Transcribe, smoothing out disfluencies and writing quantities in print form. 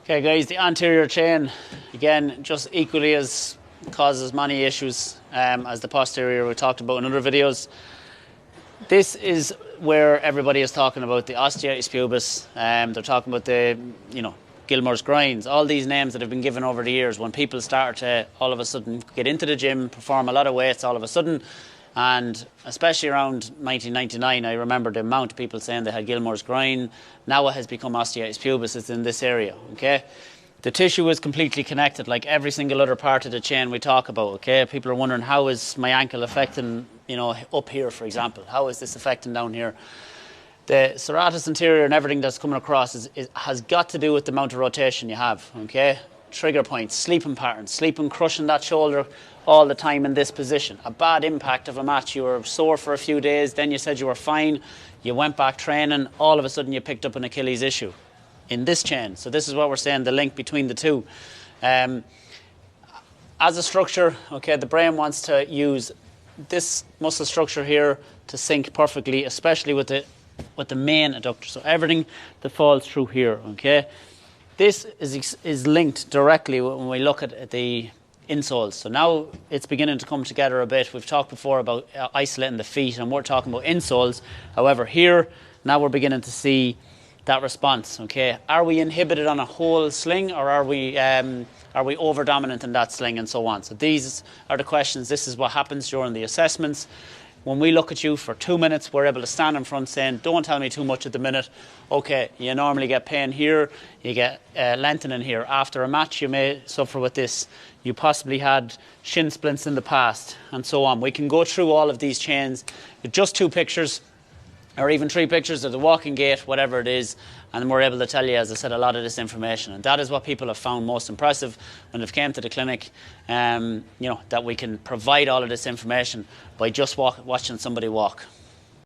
Okay guys, the anterior chain, again, just equally as causes many issues as the posterior we talked about in other videos. This is where everybody is talking about the osteitis pubis. They're talking about the, Gilmore's grinds, all these names that have been given over the years when people start to all of a sudden get into the gym, perform a lot of weights all of a sudden. And especially around 1999, I remember the amount of people saying they had Gilmore's grind. Now it has become osteitis pubis. It's in this area, okay? The tissue is completely connected, like every single other part of the chain we talk about, okay? People are wondering, how is my ankle affecting, up here, for example? How is this affecting down here? The serratus anterior and everything that's coming across has got to do with the amount of rotation you have, okay? Trigger points, sleeping patterns, sleeping, crushing that shoulder all the time in this position. A bad impact of a match. You were sore for a few days, then you said you were fine, you went back training, all of a sudden you picked up an Achilles issue in this chain. So this is what we're saying, the link between the two. As a structure, okay, the brain wants to use this muscle structure here to sync perfectly, especially with the main adductor. So everything that falls through here, okay? This is linked directly when we look at the insoles. So now it's beginning to come together a bit. We've talked before about isolating the feet, and we're talking about insoles. However, here, now we're beginning to see that response, okay? Are we inhibited on a whole sling, or are we over-dominant in that sling, and so on? So these are the questions. This is what happens during the assessments. When we look at you for 2 minutes, we're able to stand in front saying, don't tell me too much at the minute. Okay, you normally get pain here, you get lengthening here. After a match, you may suffer with this. You possibly had shin splints in the past, and so on. We can go through all of these chains with just 2 pictures, or even 3 pictures of the walking gait, whatever it is, and we're able to tell you, as I said, a lot of this information. And that is what people have found most impressive when they've came to the clinic, that we can provide all of this information by just watching somebody walk.